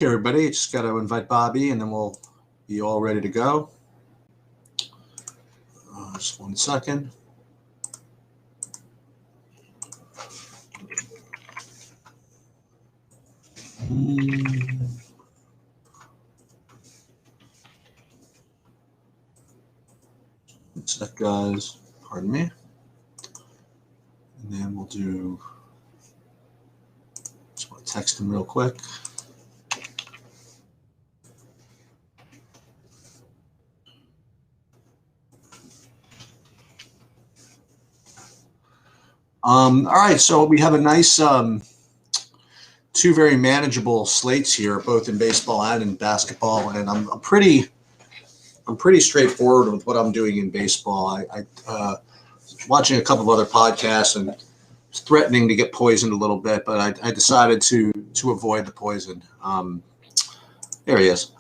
Hey everybody, just got to invite Bobby and then we'll be all ready to go. Just 1 second. One sec, guys. Pardon me. And then we'll do. Just want to text him real quick. All right, so we have a nice two very manageable slates here, both in baseball and in basketball, and I'm pretty straightforward with what I'm doing in baseball. I watching a couple of other podcasts and was threatening to get poisoned a little bit, but I decided to avoid the poison. There he is.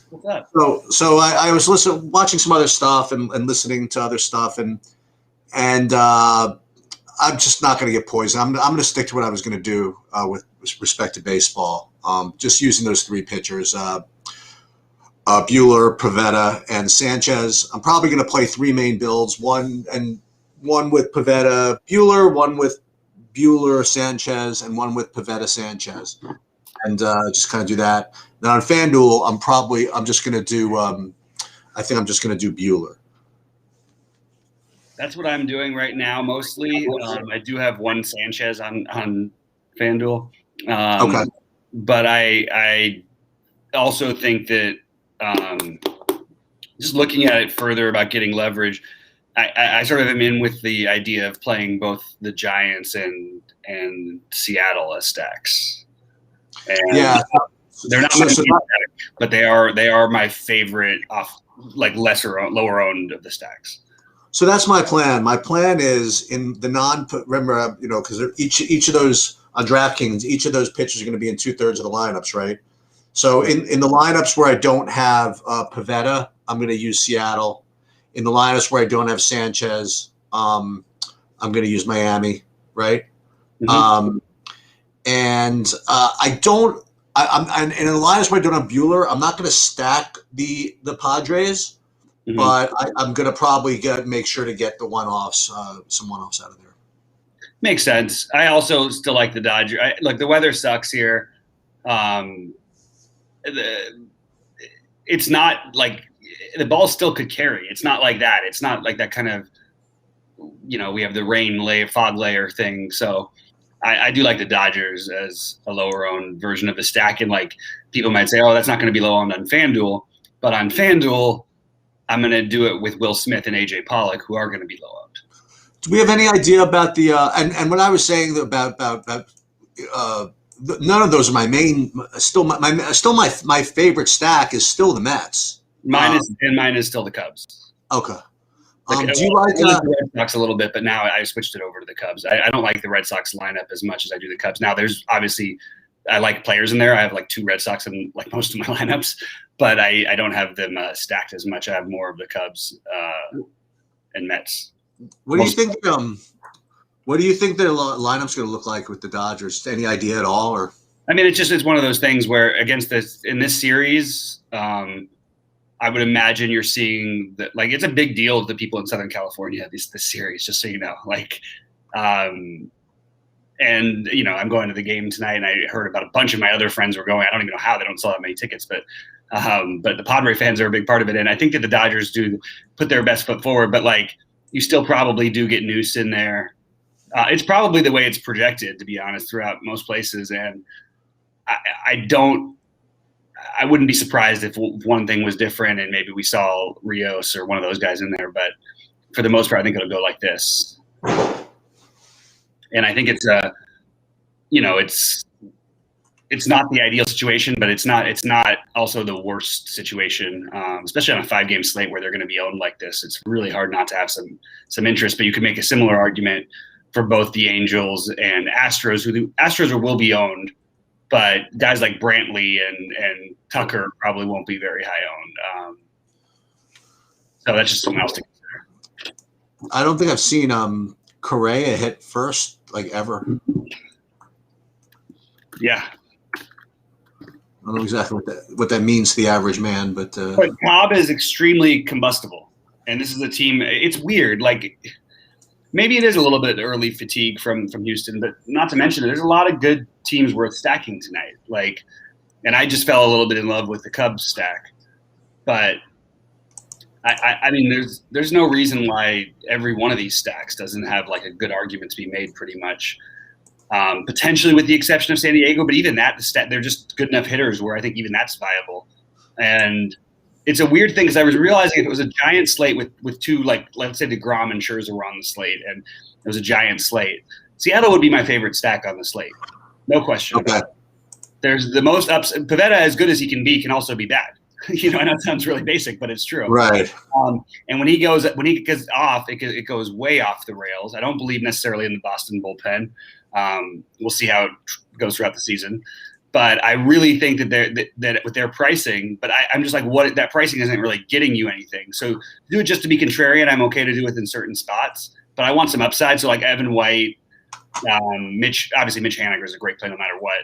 What's up? So I was watching some other stuff and listening to other stuff and I'm just not going to get poisoned. I'm going to stick to what I was going to do with respect to baseball. Just using those three pitchers, Buehler, Pivetta, and Sanchez. I'm probably going to play three main builds, one with Pivetta, Buehler, one with Buehler, Sanchez, and one with Pivetta, Sanchez, and just kind of do that. Then on FanDuel, I'm just going to do. I think I'm just going to do Buehler. That's what I'm doing right now, mostly. I do have one Sanchez on FanDuel. Okay. But I also think that just looking at it further about getting leverage, I sort of am in with the idea of playing both the Giants and Seattle as stacks. And yeah. They're not my favorite, but they are my favorite lower owned of the stacks. So that's my plan. My plan is in the remember, because each of those on DraftKings, each of those pitchers are going to be in 2/3 of the lineups, right? So in the lineups where I don't have Pivetta, I'm going to use Seattle. In the lineups where I don't have Sanchez, I'm going to use Miami, right? Mm-hmm. And I don't. And in the lineups where I don't have Buehler, I'm not going to stack the Padres. Mm-hmm. But I'm going to probably make sure to get the some one-offs out of there. Makes sense. I also still like the Dodgers. The weather sucks here. It's not like the ball still could carry. It's not like that. It's not like that kind of, we have the fog layer thing. So I do like the Dodgers as a lower owned version of the stack. And people might say, oh, that's not going to be low owned on FanDuel. But on FanDuel, I'm going to do it with Will Smith and AJ Pollock, who are going to be low owned. Do we have any idea about the and when I was saying about none of those are my main. Still my favorite stack is still the Mets. Mine is still the Cubs. Okay. Do you like the Red Sox a little bit? But now I switched it over to the Cubs. I don't like the Red Sox lineup as much as I do the Cubs. Now there's obviously I like players in there. I have two Red Sox in most of my lineups, but I don't have them stacked as much. I have more of the Cubs and Mets. What do you think? What do you think the lineup's going to look like with the Dodgers? Any idea at all? Or I mean, it's one of those things where in this series, I would imagine you're seeing that it's a big deal to the people in Southern California. This series, just so you know, And, I'm going to the game tonight, and I heard about a bunch of my other friends were going. I don't even know how they don't sell that many tickets, but the Padre fans are a big part of it. And I think that the Dodgers do put their best foot forward, but you still probably do get Noose in there. It's probably the way it's projected, to be honest, throughout most places. And I wouldn't be surprised if one thing was different and maybe we saw Rios or one of those guys in there. But for the most part, I think it'll go like this. And I think it's it's not the ideal situation, but it's not also the worst situation, especially on a 5-game slate where they're going to be owned like this. It's really hard not to have some interest, but you could make a similar argument for both the Angels and Astros, who the Astros will be owned, but guys like Brantley and Tucker probably won't be very high owned. So that's just something else to consider. I don't think I've seen Correa hit first ever. Yeah. I don't know exactly what that means to the average man, but Cobb is extremely combustible, and this is a team. It's weird. Like maybe it is a little bit early fatigue from Houston, but not to mention there's a lot of good teams worth stacking tonight. Like, and I just fell a little bit in love with the Cubs stack, but I mean, there's no reason why every one of these stacks doesn't have like a good argument to be made, pretty much. Potentially with the exception of San Diego, but even that, they're just good enough hitters where I think even that's viable. And it's a weird thing because I was realizing if it was a giant slate with two, like let's say DeGrom and Scherzer were on the slate, and it was a giant slate, Seattle would be my favorite stack on the slate, no question. okay. There's the most ups. Pivetta, as good as he can also be bad. I know it sounds really basic, but it's true. Right. And when he goes off, it goes way off the rails. I don't believe necessarily in the Boston bullpen. We'll see how it goes throughout the season, but I really think that with their pricing, but I'm just like, what that pricing isn't really getting you anything. So do it just to be contrarian. I'm okay to do it in certain spots, but I want some upside. So like Evan White, Mitch Haniger is a great play no matter what.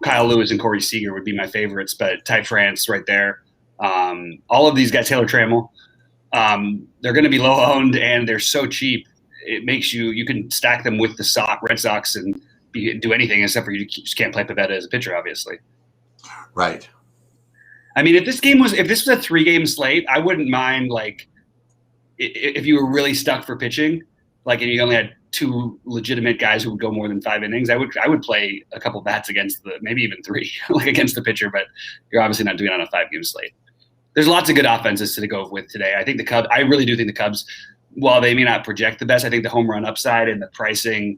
Kyle Lewis and Corey Seager would be my favorites, but Ty France right there. All of these guys, Taylor Trammell, they're going to be low owned and they're so cheap. It makes you can stack them with the Red Sox and do anything except for you just can't play Pivetta as a pitcher, obviously. Right. I mean, if this was a 3-game slate, I wouldn't mind like if you were really stuck for pitching, like and you only had 2 legitimate guys who would go more than 5 innings. I would play a couple bats against maybe even 3, like against the pitcher, but you're obviously not doing it on a 5-game slate. There's lots of good offenses to go with today. I really do think the Cubs, while they may not project the best, I think the home run upside and the pricing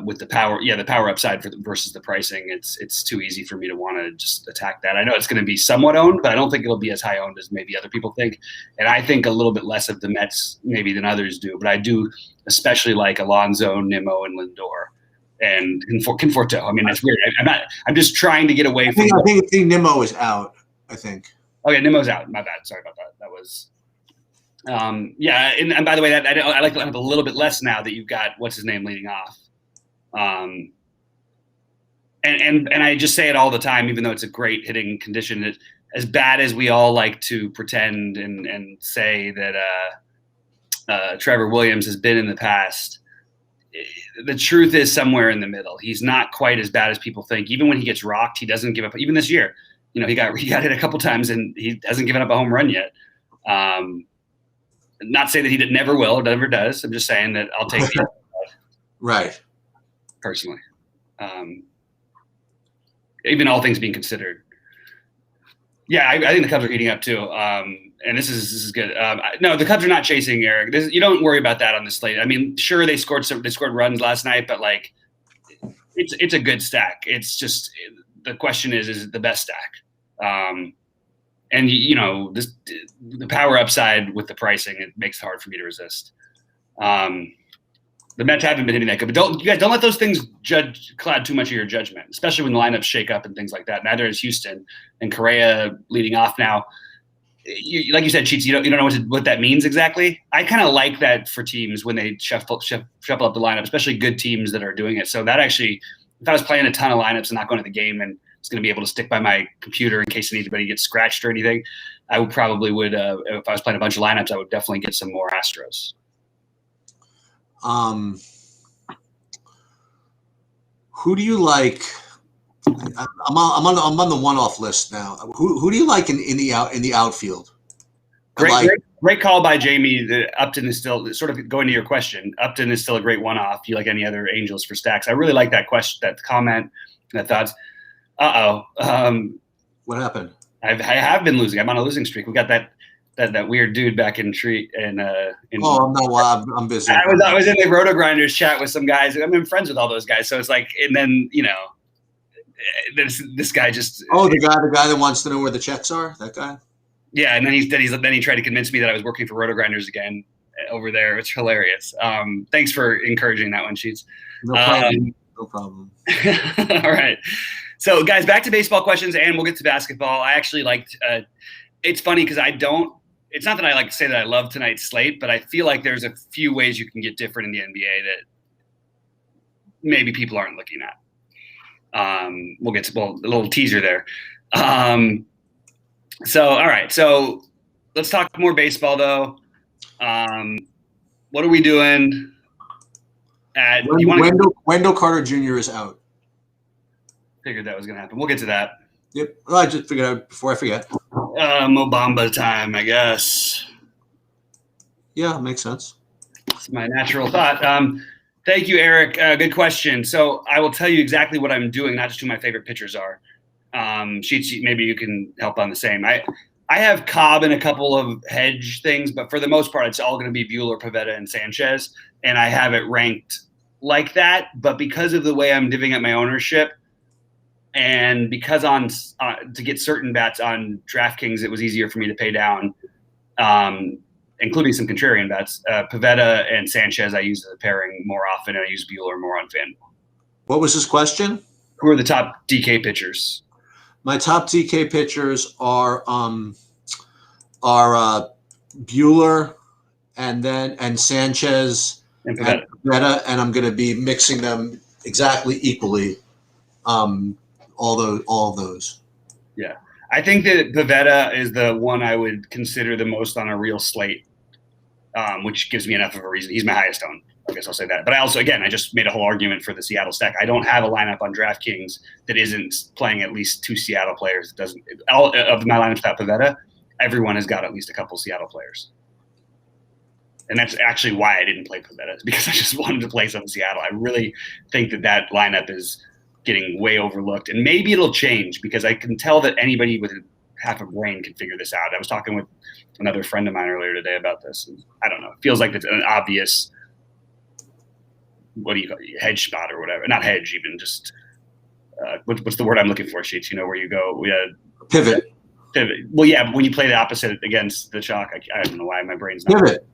with the power upside versus the pricing, it's too easy for me to want to just attack that. I know it's going to be somewhat owned, but I don't think it'll be as high owned as maybe other people think. And I think a little bit less of the Mets maybe than others do, but I do especially like Alonso, Nimmo, and Lindor and Conforto. I mean, it's weird. I'm just trying to get away from. I think Nimmo is out. I think. Oh yeah, Nimmo's out. My bad. Sorry about that. That was. Yeah, and by the way, I like to have a little bit less now that you've got what's his name leading off. And I just say it all the time, even though it's a great hitting condition. As bad as we all like to pretend and say that Trevor Williams has been in the past, the truth is somewhere in the middle. He's not quite as bad as people think. Even when he gets rocked, he doesn't give up. Even this year, he got hit a couple times and he hasn't given up a home run yet. Not saying that he never will or never does. I'm just saying that I'll take the right. Personally, even all things being considered. Yeah, I think the Cubs are heating up too. And this is good. No, the Cubs are not chasing Eric. You don't worry about that on the slate. I mean, sure they scored runs last night, but like it's a good stack. It's just the question is it the best stack? And the power upside with the pricing, it makes it hard for me to resist. The Mets haven't been hitting that good, but don't let those things cloud too much of your judgment, especially when the lineups shake up and things like that. Neither is Houston and Correa leading off now. Like you said, Cheats, you don't know what that means exactly. I kind of like that for teams when they shuffle up the lineup, especially good teams that are doing it. So that actually, if I was playing a ton of lineups and not going to the game and it's going to be able to stick by my computer in case anybody gets scratched or anything, I would if I was playing a bunch of lineups, I would definitely get some more Astros. Who do you like? I'm on the one-off list now. Who do you like in the outfield? Great call by Jamie. Upton is still sort of going to your question. Upton is still a great one-off. Do you like any other Angels for stacks? I really like that question, that comment, that thoughts. What happened? I have been losing. I'm on a losing streak. We got that weird dude back in Treat and oh, I'm not. Well, I'm busy. I was in the Roto Grinders chat with some guys. I'm friends with all those guys, so it's like, and then this guy just the guy that wants to know where the checks are. That guy. Yeah, and then he tried to convince me that I was working for Roto Grinders again over there. It's hilarious. Thanks for encouraging that one, Sheets. No problem. No problem. All right. So, guys, back to baseball questions, and we'll get to basketball. I actually liked it's funny because it's not that I like to say that I love tonight's slate, but I feel like there's a few ways you can get different in the NBA that maybe people aren't looking at. We'll get to a little teaser there. So, all right. So let's talk more baseball, though. What are we doing? Wendell Carter Jr. is out. Figured that was going to happen. We'll get to that. Yep. Well, I just figured out before I forget. Mo Bamba time, I guess. Yeah, makes sense. It's my natural thought. Thank you, Eric. Good question. So I will tell you exactly what I'm doing, not just who my favorite pitchers are. Sheets, maybe you can help on the same. I have Cobb in a couple of hedge things, but for the most part, it's all going to be Buehler, Pivetta, and Sanchez. And I have it ranked like that. But because of the way I'm divvying up my ownership, and because to get certain bats on DraftKings, it was easier for me to pay down, including some contrarian bets. Pivetta and Sanchez I use as a pairing more often, and I use Buehler more on FanDuel. What was his question? Who are the top DK pitchers? My top DK pitchers are Buehler and Sanchez and Pivetta, and I'm going to be mixing them exactly equally. All of those. Yeah, I think that Pivetta is the one I would consider the most on a real slate, which gives me enough of a reason. He's my highest owned. I guess I'll say that. But I just made a whole argument for the Seattle stack. I don't have a lineup on DraftKings that isn't playing at least two Seattle players. It doesn't. All of my lineups without Pivetta, everyone has got at least a couple Seattle players. And that's actually why I didn't play Pivetta, because I just wanted to play some Seattle. I really think that lineup is getting way overlooked, and maybe it'll change because I can tell that anybody with half a brain can figure this out. I was talking with another friend of mine earlier today about this, and I don't know. It feels like it's an obvious, what do you call it, hedge spot or whatever? Not hedge, even just what's the word I'm looking for? Sheets, where you go. We had pivot. Well, yeah, but when you play the opposite against the chalk, I don't know why my brain's not pivot.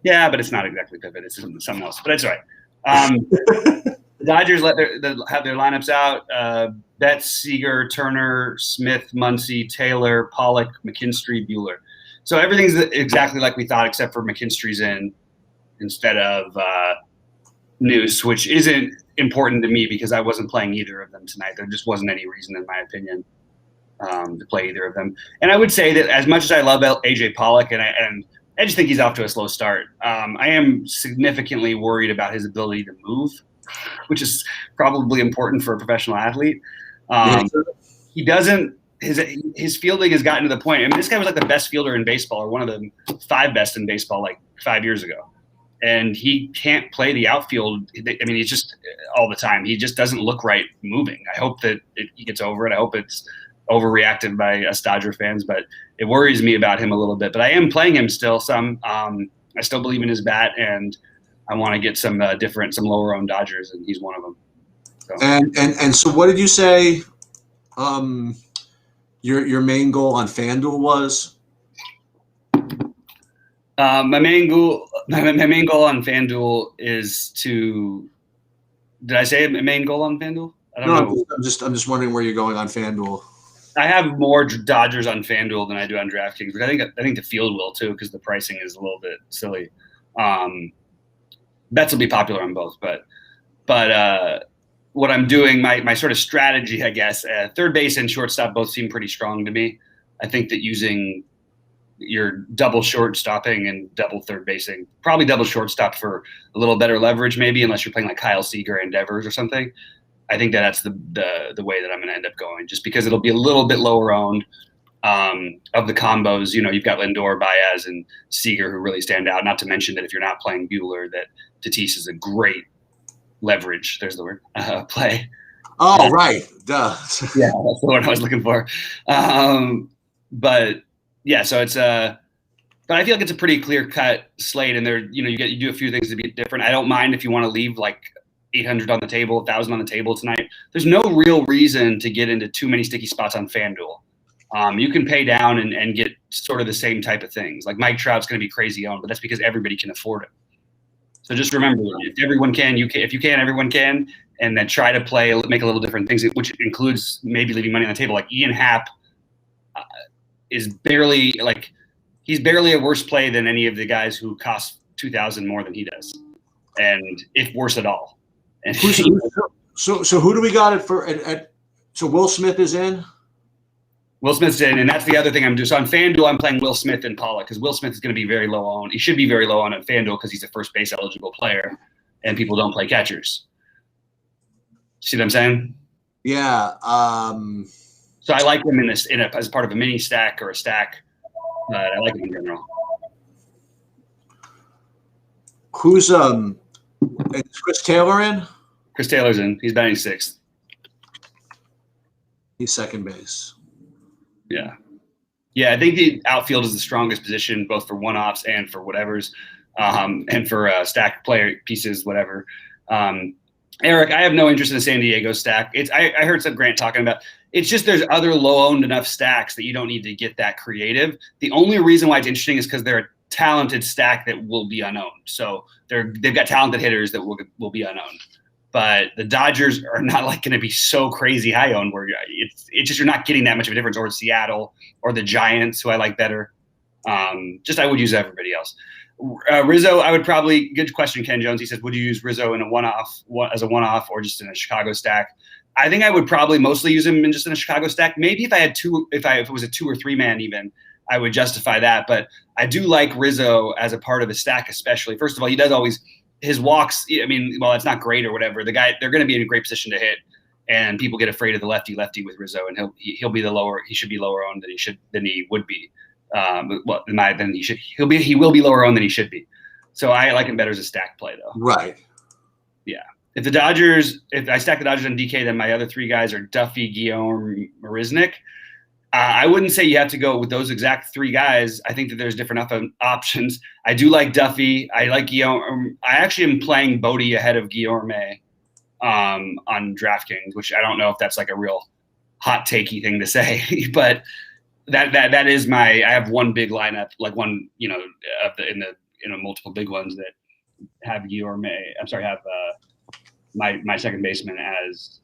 Yeah, but it's not exactly pivot. It's something else. But it's all right. The Dodgers have their lineups out. Betts, Seager, Turner, Smith, Muncy, Taylor, Pollock, McKinstry, Buehler. So everything's exactly like we thought, except for McKinstry's in instead of Noose, which isn't important to me because I wasn't playing either of them tonight. There just wasn't any reason, in my opinion, to play either of them. And I would say that as much as I love AJ Pollock, and I just think he's off to a slow start, I am significantly worried about his ability to move, which is probably important for a professional athlete. He doesn't. His fielding has gotten to the point. I mean, this guy was like the best fielder in baseball, or one of the 5 best in baseball, like 5 years ago, and he can't play the outfield. I mean, he's just all the time. He just doesn't look right moving. I hope that he gets over it. I hope it's overreacted by us Dodger fans, but it worries me about him a little bit. But I am playing him still some. I still believe in his bat, and I want to get some lower owned Dodgers, and he's one of them. So. And so, what did you say? Your main goal on FanDuel was? My main goal on FanDuel is to. Did I say a main goal on FanDuel? I don't know. I'm just wondering where you're going on FanDuel. I have more Dodgers on FanDuel than I do on DraftKings, but I think the field will too, because the pricing is a little bit silly. Bets will be popular on both, but what I'm doing, my sort of strategy, I guess, third base and shortstop both seem pretty strong to me. I think that using your double shortstopping and double third basing, probably double shortstop for a little better leverage, maybe, unless you're playing like Kyle Seager and Devers or something. I think that's the way that I'm going to end up going, just because it'll be a little bit lower owned. Of the combos, you've got Lindor, Baez, and Seager who really stand out. Not to mention that if you're not playing Buehler, that Tatis is a great leverage. There's the word play. Oh, right. Duh. Yeah, that's the word I was looking for. But yeah, so it's but I feel like it's a pretty clear cut slate, and there, you do a few things to be different. I don't mind if you want to leave like 800 on the table, 1,000 on the table tonight. There's no real reason to get into too many sticky spots on FanDuel. You can pay down and get sort of the same type of things. Like Mike Trout's going to be crazy owned, but that's because everybody can afford it. So just remember, if everyone can, if you can, everyone can, and then try to make a little different things, which includes maybe leaving money on the table. Like Ian Happ is barely he's barely a worse play than any of the guys who cost $2,000 more than he does, and if worse at all. And So who do we got it for? So Will Smith is in. Will Smith's in, and that's the other thing I'm doing. So on FanDuel, I'm playing Will Smith and Pollock because Will Smith is going to be very low owned. He should be very low on FanDuel because he's a first base eligible player, and people don't play catchers. See what I'm saying? Yeah. So I like him as part of a mini stack or a stack, but I like him in general. Who's is Chris Taylor in? Chris Taylor's in. He's batting sixth. He's second base. Yeah. Yeah, I think the outfield is the strongest position, both for one-offs and for whatevers, and for stack player pieces, whatever. Eric, I have no interest in the San Diego stack. I heard some Grant talking about. It's just there's other low-owned enough stacks that you don't need to get that creative. The only reason why it's interesting is because they're a talented stack that will be unowned. So they've got talented hitters that will be unowned. But the Dodgers are not like going to be so crazy high owned where it's just you're not getting that much of a difference. Or Seattle or the Giants, who I like better. I would use everybody else. Rizzo, I would probably – good question, Ken Jones. He says, would you use Rizzo in as a one-off or just in a Chicago stack? I think I would probably mostly use him just in a Chicago stack. Maybe if I had two – if it was a 2 or 3 man even, I would justify that. But I do like Rizzo as a part of a stack especially. First of all, he does always – his walks, I mean, well, it's not great or whatever. The guy, they're going to be in a great position to hit, and people get afraid of the lefty with Rizzo, and he'll be he should be lower owned than he would be. He will be lower owned than he should be. So I like him better as a stack play though. Right. Yeah. If I stack the Dodgers on DK, then my other 3 guys are Duffy, Guillaume, Marisnik. I wouldn't say you have to go with those exact 3 guys. I think that there's different options. I do like Duffy. I like Guillaume. I actually am playing Bodie ahead of Guillaume on DraftKings, which I don't know if that's like a real hot takey thing to say, but that is I have one big lineup, like one, in multiple big ones that have Guillaume. I'm sorry, have my second baseman as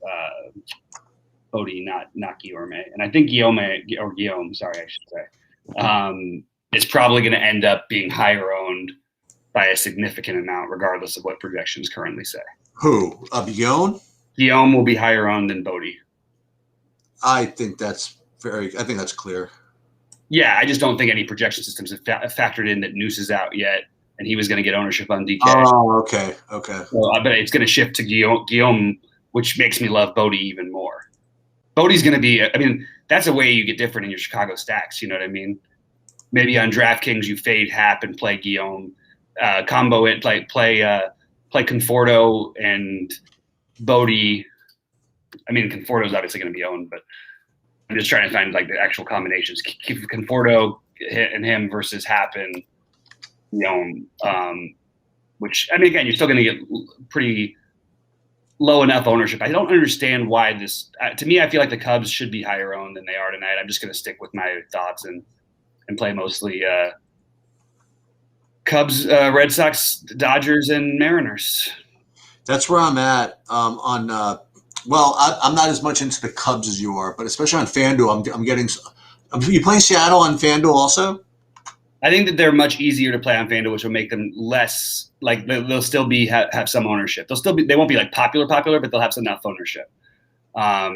Bodie, not Guillaume. And I think Guillaume, sorry, I should say, is probably going to end up being higher owned by a significant amount, regardless of what projections currently say. Who? Guillaume? Guillaume will be higher owned than Bodie. I think that's clear. Yeah, I just don't think any projection systems have factored in that Noose is out yet, and he was going to get ownership on DK. Oh, okay. So I bet it's going to shift to Guillaume, which makes me love Bodie even more. Bodie's going to be – I mean, that's a way you get different in your Chicago stacks, you know what I mean? Maybe on DraftKings you fade Hap and play Guillaume. Combo it, play Conforto and Bodie. I mean, Conforto's obviously going to be owned, but I'm just trying to find like the actual combinations. Keep Conforto and him versus Hap and Guillaume, which, I mean, again, you're still going to get pretty – low enough ownership. I don't understand why this to me, I feel like the Cubs should be higher owned than they are tonight. I'm just going to stick with my thoughts and play mostly Cubs, Red Sox, Dodgers, and Mariners. That's where I'm at. I'm not as much into the Cubs as you are, but especially on FanDuel, I'm getting. You playing Seattle on FanDuel also? I think that they're much easier to play on FanDuel, which will make them less like they'll still be have some ownership. They won't be like popular, but they'll have enough ownership. I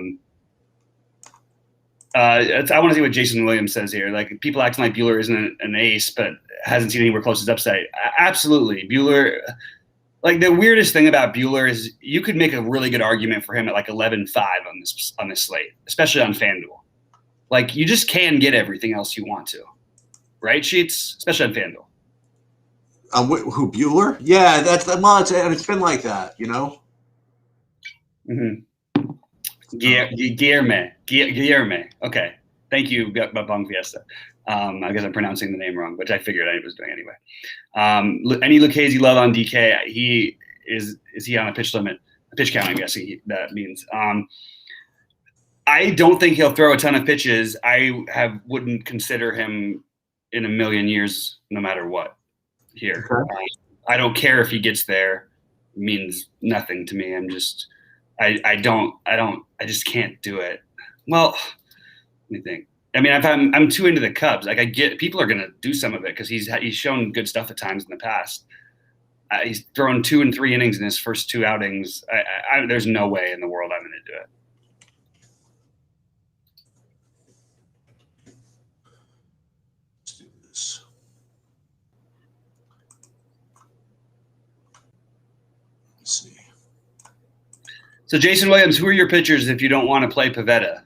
want to see what Jason Williams says here. Like people acting like Buehler isn't an ace, but hasn't seen anywhere close to his upside. Absolutely, Buehler. Like the weirdest thing about Buehler is you could make a really good argument for him at like 11-5 on this slate, especially on FanDuel. Like you just can get everything else you want to. Right, Sheets, especially on FanDuel. Who, Buehler? Yeah, it's been like that, you know. Mm-hmm. Guillerme. Okay, thank you, Bong Fiesta. I guess I'm pronouncing the name wrong, which I figured I was doing anyway. Any Lucchese love on DK? Is he on a pitch limit? A pitch count, I'm guessing that means. I don't think he'll throw a ton of pitches. I wouldn't consider him in a million years, no matter what. Here, okay. I don't care if he gets there. It means nothing to me. I just can't do it. Well, let me think. I mean, if I'm too into the Cubs, like I get people are going to do some of it because he's shown good stuff at times in the past. He's thrown 2 and 3 innings in his first 2 outings. There's no way in the world I'm going to do it. Let's do this. Let's see. So Jason Williams, who are your pitchers if you don't want to play Pivetta?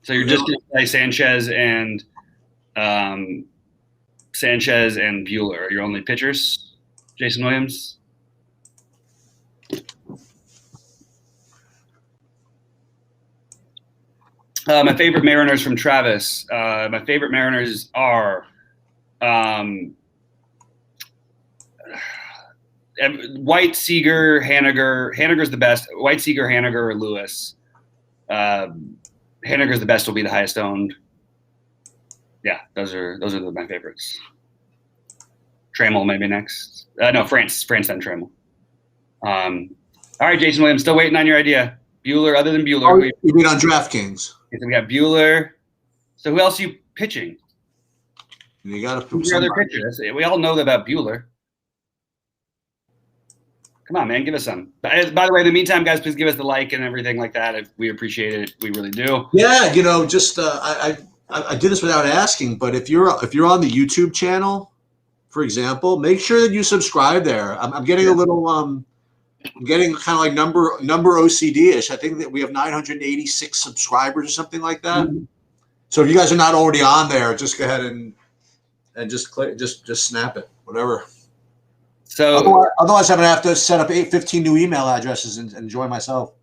So you're just going to play Sanchez and Buehler are your only pitchers, Jason Williams? My favorite Mariners from Travis. My favorite Mariners are White, Seager, Haniger. Haniger's the best. White, Seager, Haniger, or Lewis. Haniger's the best. Will be the highest owned. Yeah, those are my favorites. Trammell maybe next. No, France then Trammell. All right, Jason Williams, still waiting on your idea. Buehler, other than Buehler. Oh, you mean on DraftKings? We got Buehler. So who else are you pitching? You got to Who's your other pitcher? We all know about Buehler. Come on, man, give us some. By the way, in the meantime, guys, please give us the like and everything like that. We appreciate it. We really do. Yeah, just I did this without asking, but if you're on the YouTube channel, for example, make sure that you subscribe there. I'm getting a little I'm getting kind of like number OCD-ish. I think that we have 986 subscribers or something like that. Mm-hmm. So if you guys are not already on there, just go ahead and just click, just snap it, whatever. So otherwise I'm gonna have to set up 15 new email addresses and enjoy myself.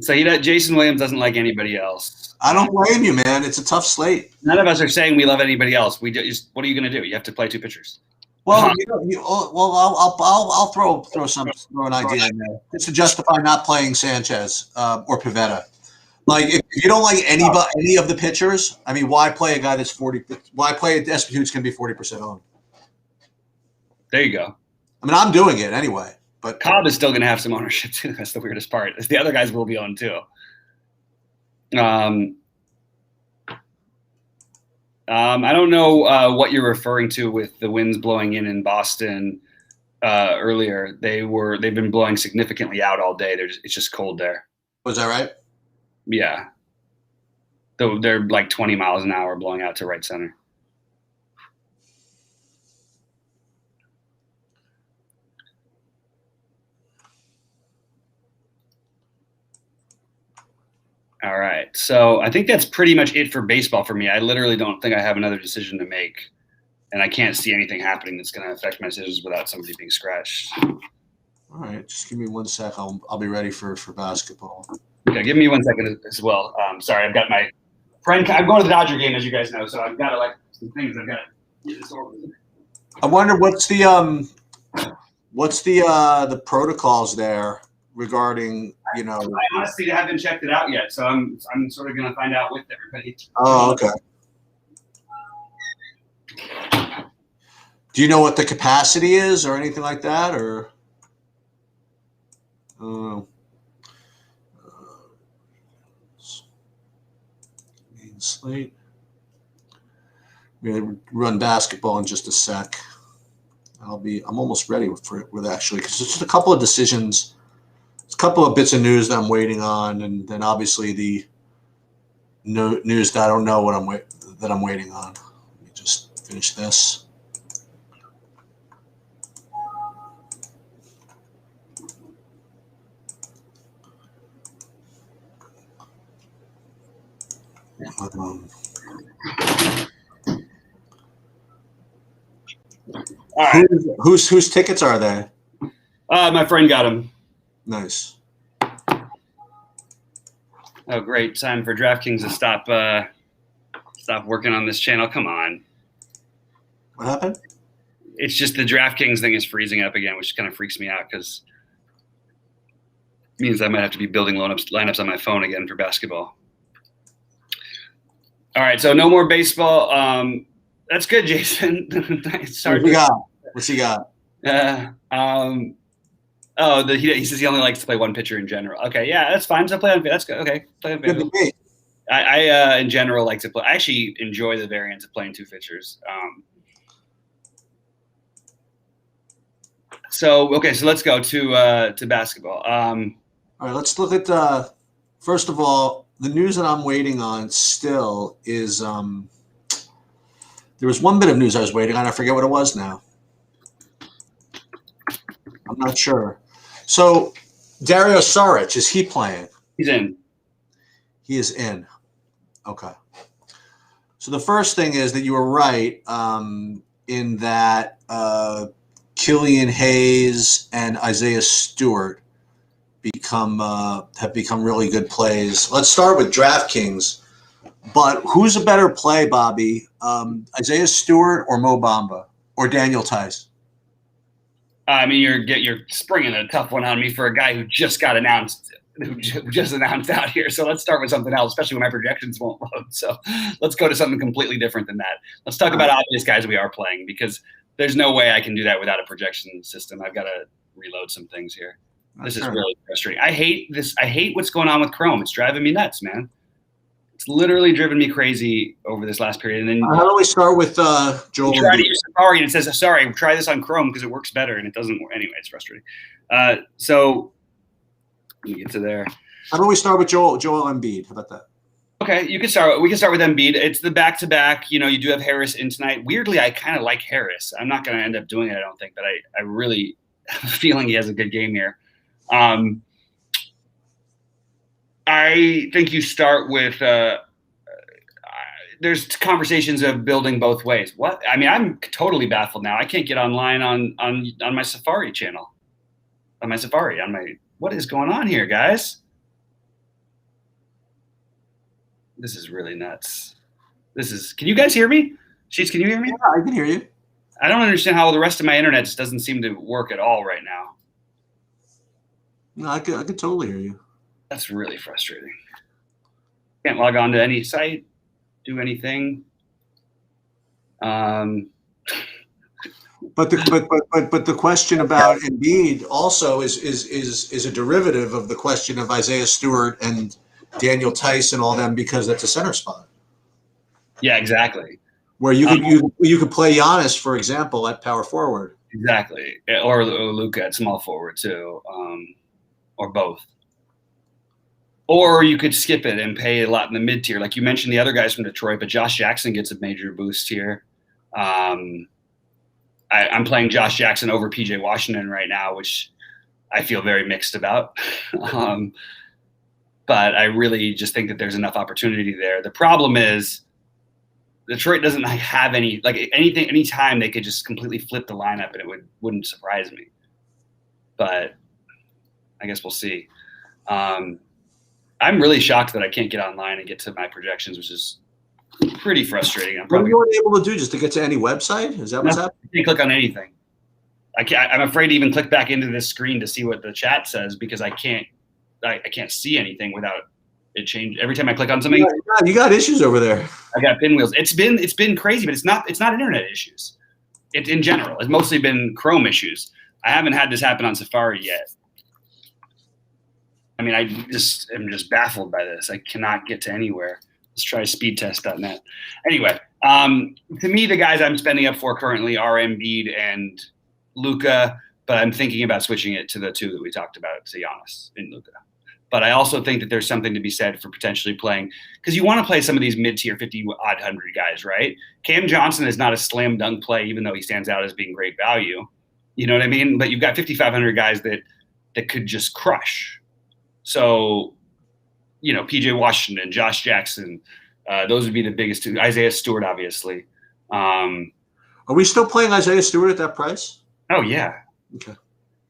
So Jason Williams doesn't like anybody else. I don't blame you, man. It's a tough slate. None of us are saying we love anybody else. What are you going to do? You have to play 2 pitchers. Well, I'll throw an idea in there just to justify not playing Sanchez or Pivetta. Like if you don't like any of the pitchers, I mean, why play a guy that's 40? Why play a SP who's going to be 40% owned? There you go. I mean, I'm doing it anyway. But Cobb is still going to have some ownership too. That's the weirdest part. The other guys will be owned too. I don't know what you're referring to with the winds blowing in Boston earlier. They've been blowing significantly out all day. It's just cold there. Was that right? Yeah. They're like 20 miles an hour blowing out to right center. All right. So I think that's pretty much it for baseball for me. I literally don't think I have another decision to make, and I can't see anything happening that's going to affect my decisions without somebody being scratched. All right. Just give me 1 sec. I'll be ready for basketball. Okay. Give me 1 second as well. Sorry. I've got my friend. I'm going to the Dodger game, as you guys know. So I've got some things I've got to get this over. I wonder what's the protocols there regarding, I honestly haven't checked it out yet, so I'm sort of going to find out with everybody. Oh, okay. Do you know what the capacity is or anything like that, or? Main slate. We're gonna run basketball in just a sec. I'm almost ready with actually, because it's just a couple of decisions. A couple of bits of news that I'm waiting on, and then obviously the news that I don't know that I'm waiting on. Let me just finish this. All right. Whose tickets are they? My friend got them. Nice. Oh, great time for DraftKings to stop working on this channel. Come on. What happened? It's just the DraftKings thing is freezing up again, which kind of freaks me out because it means I might have to be building lineups on my phone again for basketball. All right, so no more baseball. That's good, Jason. Sorry. What's he got? He says he only likes to play one pitcher in general. Okay, yeah, that's fine. So play on. That's good. Okay, play on. Good to me. I in general like to play. I actually enjoy the variance of playing 2 pitchers. So okay, so let's go to basketball. All right, let's look at first of all, the news that I'm waiting on still is there was one bit of news I was waiting on. I forget what it was now. I'm not sure. So Dario Saric, is he playing? He's in. He is in. Okay. So the first thing is that you were right in that Killian Hayes and Isaiah Stewart have become really good plays. Let's start with DraftKings. But who's a better play, Bobby? Isaiah Stewart or Mo Bamba or Daniel Tice? I mean, you're springing a tough one on me for a guy who just got announced, who just announced out here. So let's start with something else, especially when my projections won't load. So let's go to something completely different than that. Let's talk about obvious guys we are playing, because there's no way I can do that without a projection system. I've got to reload some things here. This is really frustrating. I hate this. I hate what's going on with Chrome. It's driving me nuts, man. It's literally driven me crazy over this last period. And then how do we start with Joel? You try to use Safari and it says, sorry, try this on Chrome because it works better, and it doesn't work. Anyway, it's frustrating. So let me get to there. How about we start with Joel Embiid? How about that? Okay, we can start with Embiid. It's the back-to-back. You know, you do have Harris in tonight. Weirdly, I kind of like Harris. I'm not going to end up doing it, I don't think, but I really have a feeling he has a good game here. I think you start with there's conversations of building both ways. What? I mean, I'm totally baffled now. I can't get online on my Safari channel. What is going on here, guys? This is really nuts. Can you guys hear me? Sheets, can you hear me? Yeah, I can hear you. I don't understand how the rest of my internet just doesn't seem to work at all right now. No, I could totally hear you. That's really frustrating. Can't log on to any site, do anything. But the question about Embiid also is a derivative of the question of Isaiah Stewart and Daniel Tice and all them, because that's a center spot. Yeah, exactly. Where you could play Giannis, for example, at power forward. Exactly, or Luka at small forward too, or both. Or you could skip it and pay a lot in the mid tier, like you mentioned the other guys from Detroit. But Josh Jackson gets a major boost here. I'm playing Josh Jackson over PJ Washington right now, which I feel very mixed about. But I really just think that there's enough opportunity there. The problem is Detroit doesn't have any time they could just completely flip the lineup and it wouldn't surprise me. But I guess we'll see. I'm really shocked that I can't get online and get to my projections, which is pretty frustrating. What are you able to do, just to get to any website? Is that what's happening? I can't click on anything. I'm afraid to even click back into this screen to see what the chat says, because I can't see anything without it change. Every time I click on something, you got issues over there. I got pinwheels. It's been crazy, but it's not internet issues. It's in general. It's mostly been Chrome issues. I haven't had this happen on Safari yet. I mean, I'm just baffled by this. I cannot get to anywhere. Let's try speedtest.net. Anyway, to me, the guys I'm spending up for currently are Embiid and Luka, but I'm thinking about switching it to the two that we talked about, to Giannis and Luka. But I also think that there's something to be said for potentially playing, because you want to play some of these mid-tier 50-odd hundred guys, right? Cam Johnson is not a slam dunk play, even though he stands out as being great value. You know what I mean? But you've got 5,500 guys that could just crush. So, you know, PJ Washington, Josh Jackson, those would be the biggest two. Isaiah Stewart, obviously. Are we still playing Isaiah Stewart at that price? Oh, yeah. Okay.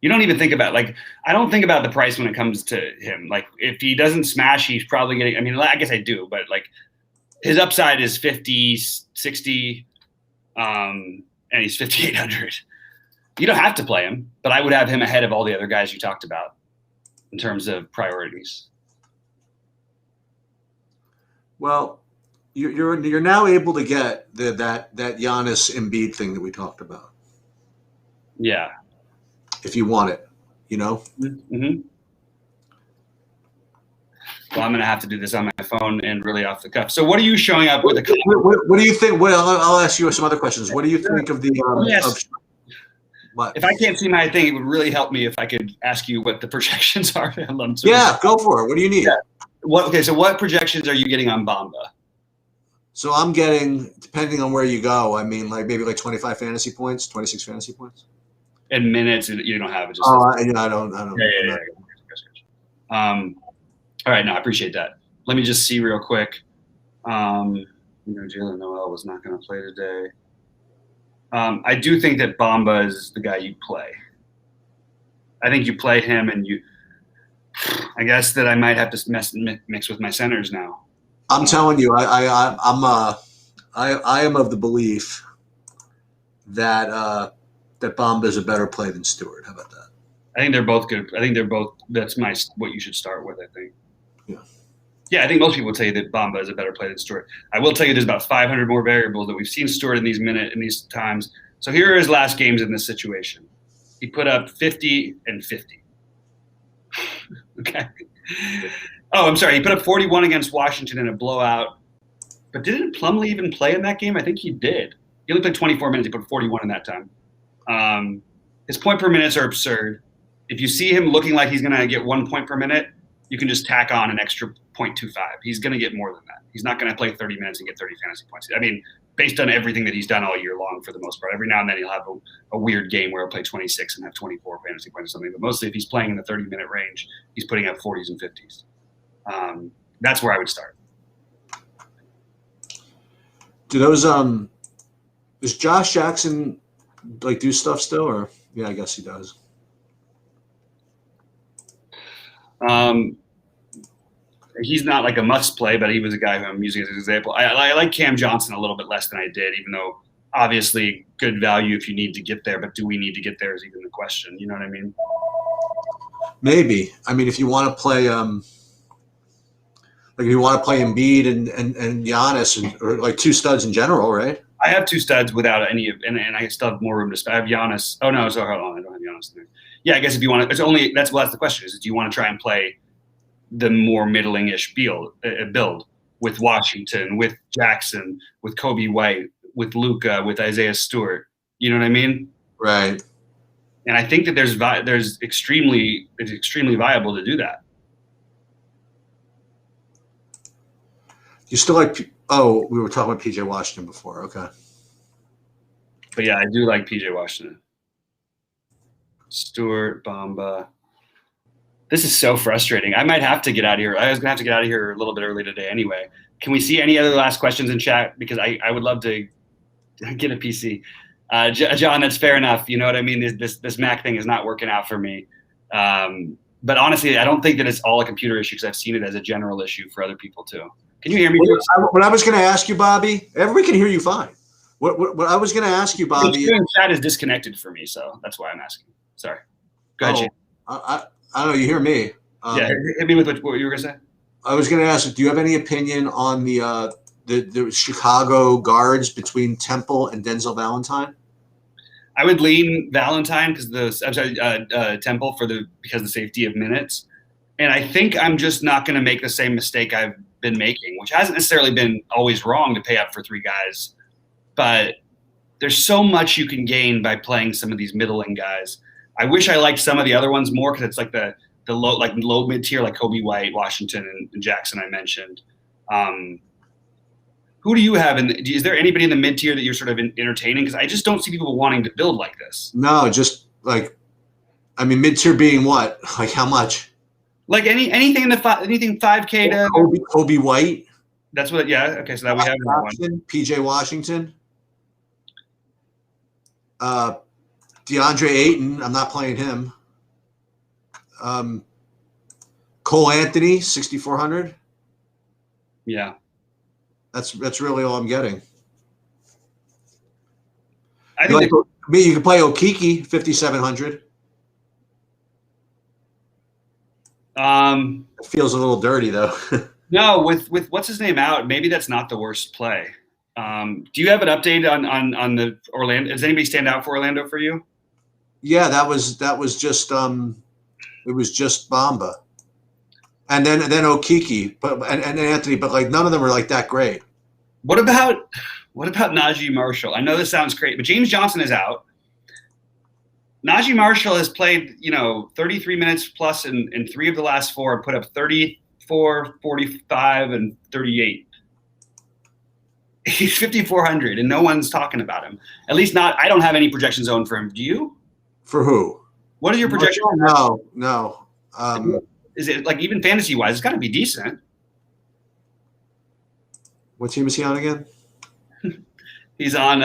You don't even think about, I don't think about the price when it comes to him. Like, if he doesn't smash, he's probably getting, I mean, I guess I do, but, his upside is 50, 60, and he's 5,800. You don't have to play him, but I would have him ahead of all the other guys you talked about in terms of priorities. Well, you're now able to get that Giannis Embiid thing that we talked about. Yeah. If you want it, you know? Mm-hmm. Well, I'm going to have to do this on my phone and really off the cuff. So what are you showing up with? What do you think? I'll ask you some other questions. What do you think of the What? If I can't see my thing, it would really help me if I could ask you what the projections are. Yeah, go for it. What do you need? Yeah. So what projections are you getting on Bamba? So I'm getting, depending on where you go, I mean, like maybe like 25 fantasy points, 26 fantasy points. In minutes, you don't have it. Just I don't. Yeah. All right, no, I appreciate that. Let me just see real quick. Jalen Noel was not going to play today. I do think that Bamba is the guy you play. I think you play him, and I guess that I might have to mix with my centers now. I'm telling you, I am of the belief that that Bamba is a better play than Stewart. How about that? I think they're both good. I think they're both. That's what you should start with. I think. Yeah. Yeah, I think most people would tell you that Bamba is a better play than Stewart. I will tell you there's about 500 more variables that we've seen Stewart in these times. So here are his last games in this situation. He put up 50 and 50. Okay. Oh, I'm sorry. He put up 41 against Washington in a blowout. But didn't Plumlee even play in that game? I think he did. He only played 24 minutes. He put 41 in that time. His point per minutes are absurd. If you see him looking like he's going to get 1 point per minute, you can just tack on an extra 0.25. He's going to get more than that. He's not going to play 30 minutes and get 30 fantasy points. I mean, based on everything that he's done all year long for the most part. Every now and then he'll have a weird game where he'll play 26 and have 24 fantasy points or something. But mostly if he's playing in the 30-minute range, he's putting up 40s and 50s. That's where I would start. Do those does Josh Jackson do stuff still, or yeah, I guess he does. He's not like a must play, but he was a guy who I'm using as an example. I like Cam Johnson a little bit less than I did, even though obviously good value if you need to get there. But do we need to get there is even the question. You know what I mean? Maybe. I mean, if you want to play, if you want to play Embiid and Giannis, or like two studs in general, right? I have two studs without any of, and I still have more room to spend. I have Giannis. Oh no, so hold on, I don't have Giannis there. Yeah, I guess if you want to, that's the question is, do you want to try and play the more middling-ish build with Washington, with Jackson, with Kobe White, with Luka, with Isaiah Stewart? You know what I mean? Right. And I think that it's extremely viable to do that. You still like? Oh, we were talking about PJ Washington before. Okay. But yeah, I do like PJ Washington. Stewart, Bamba. This is so frustrating. I might have to get out of here. I was going to have to get out of here a little bit early today anyway. Can we see any other last questions in chat? Because I would love to get a PC. John, that's fair enough. You know what I mean? This Mac thing is not working out for me. But honestly, I don't think that it's all a computer issue because I've seen it as a general issue for other people too. Can you hear me? What I was going to ask you, Bobby, everybody can hear you fine. What I was going to ask you, Bobby. The chat is disconnected for me, so that's why I'm asking. Sorry. Go ahead, Shane. I don't know. You hear me? Yeah, hit me with what you were going to say. I was going to ask, do you have any opinion on the Chicago guards between Temple and Denzel Valentine? I would lean Valentine Temple because of the safety of minutes, and I think I'm just not going to make the same mistake I've been making, which hasn't necessarily been always wrong to pay up for three guys, but there's so much you can gain by playing some of these middling guys. I wish I liked some of the other ones more because it's like the low mid tier, like Kobe White, Washington, and Jackson I mentioned. Who do you have? Is there anybody in the mid tier that you're sort of entertaining? Because I just don't see people wanting to build like this. No, just mid tier being what? Like how much? Like anything in anything 5K to Kobe White. That's what. Yeah. Okay. So that we have one. PJ Washington. DeAndre Ayton. I'm not playing him. Cole Anthony, 6,400. Yeah. That's really all I'm getting. I think you can play Okiki, 5,700. It feels a little dirty though. No, with what's his name out, maybe that's not the worst play. Do you have an update on the Orlando? Does anybody stand out for Orlando for you? Yeah, that was just it was just Bamba. And then Okiki, and Anthony, but like none of them were like that great. What about Naji Marshall? I know this sounds great, but James Johnson is out. Naji Marshall has played, 33 minutes plus in 3 of the last 4 and put up 34, 45, and 38. He's 5,400 and no one's talking about him. At least not. I don't have any projection zone for him. Do you? For who? What is your projection? No. Is it like even fantasy wise? It's got to be decent. What team is he on again? He's on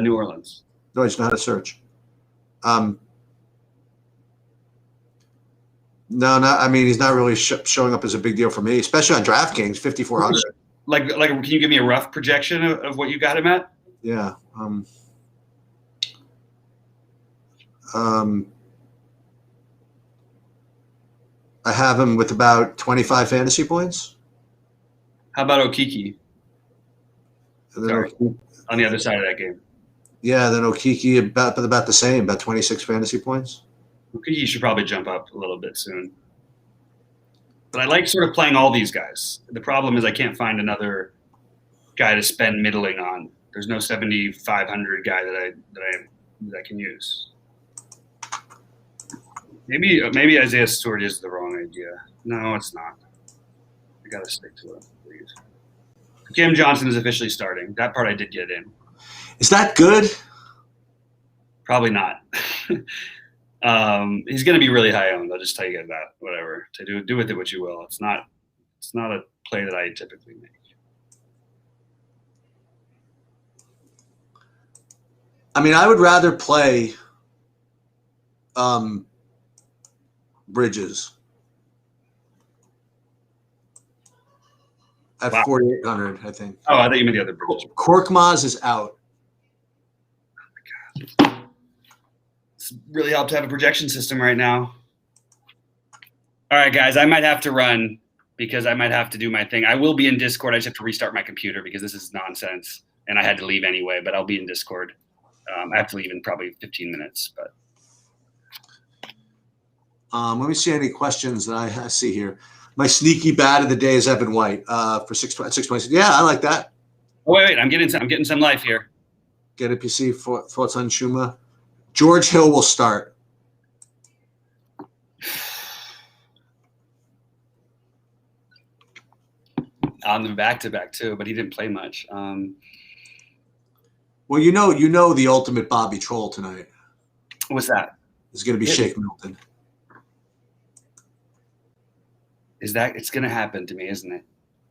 New Orleans. No, he's not a search. No, I mean, he's not really showing up as a big deal for me, especially on DraftKings, 5,400. Like, can you give me a rough projection of what you got him at? Yeah. I have him with about 25 fantasy points. How about Okiki? Sorry, on the other side of that game. Yeah, then Okiki about the same, about 26 fantasy points. Okiki should probably jump up a little bit soon. But I like sort of playing all these guys. The problem is I can't find another guy to spend middling on. There's no 7,500 guy that I can use. Maybe Isaiah Stewart is the wrong idea. No, it's not. I got to stick to it, please. Cam Johnson is officially starting. That part I did get in. Is that good? Probably not. He's going to be really high owned. I'll just tell you that. Whatever. To do with it what you will. It's not a play that I typically make. I mean, I would rather play Bridges at 4,800, I think. Oh, I thought you meant the other Bridges. Korkmaz is out. Oh my God. It's really helped to have a projection system right now. All right, guys, I might have to run because I might have to do my thing. I will be in Discord. I just have to restart my computer because this is nonsense, and I had to leave anyway, but I'll be in Discord. I have to leave in probably 15 minutes, but. Let me see any questions that I see here. My sneaky bat of the day is Evan White for 626. Yeah, I like that. Oh, wait, I'm getting some life here. Get a PC thoughts on Shuma. George Hill will start. On the back-to-back too, but he didn't play much. Well, you know the ultimate Bobby troll tonight. What's that? It's going to be Shake Milton. It's going to happen to me, isn't it?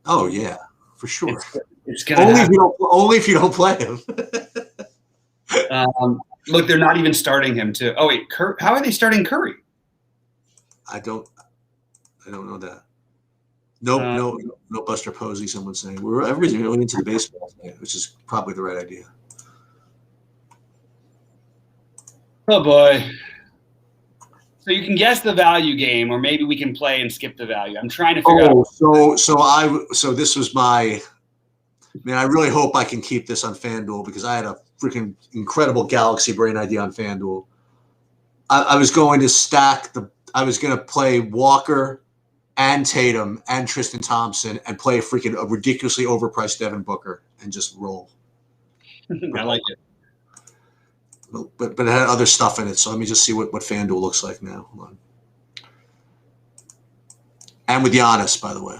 Oh yeah, for sure. It's going to happen. Only if you don't play him. Look, they're not even starting him too. Oh wait, how are they starting Curry? I don't know that. No Buster Posey. Someone's saying everybody's going into the baseball tonight, which is probably the right idea. Oh boy. So you can guess the value game, or maybe we can play and skip the value. I'm trying to figure out. So this was my. Man, I really hope I can keep this on FanDuel because I had a freaking incredible galaxy brain idea on FanDuel. I was going to I was going to play Walker and Tatum and Tristan Thompson and play a ridiculously overpriced Devin Booker and just roll. I like it. But it had other stuff in it, so let me just see what FanDuel looks like now. Hold on. And with Giannis, by the way.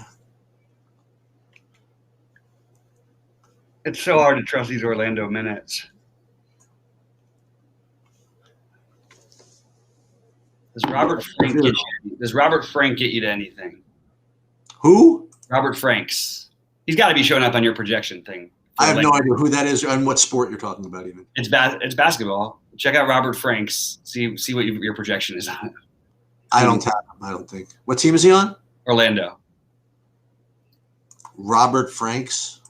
It's so hard to trust these Orlando minutes. Does Robert Frank get you to anything? Who? Robert Franks. He's got to be showing up on your projection thing. I have no idea who that is and what sport you're talking about even. It's basketball. Check out Robert Franks. See what your projection is on it. I don't have him, I don't think. What team is he on? Orlando. Robert Franks.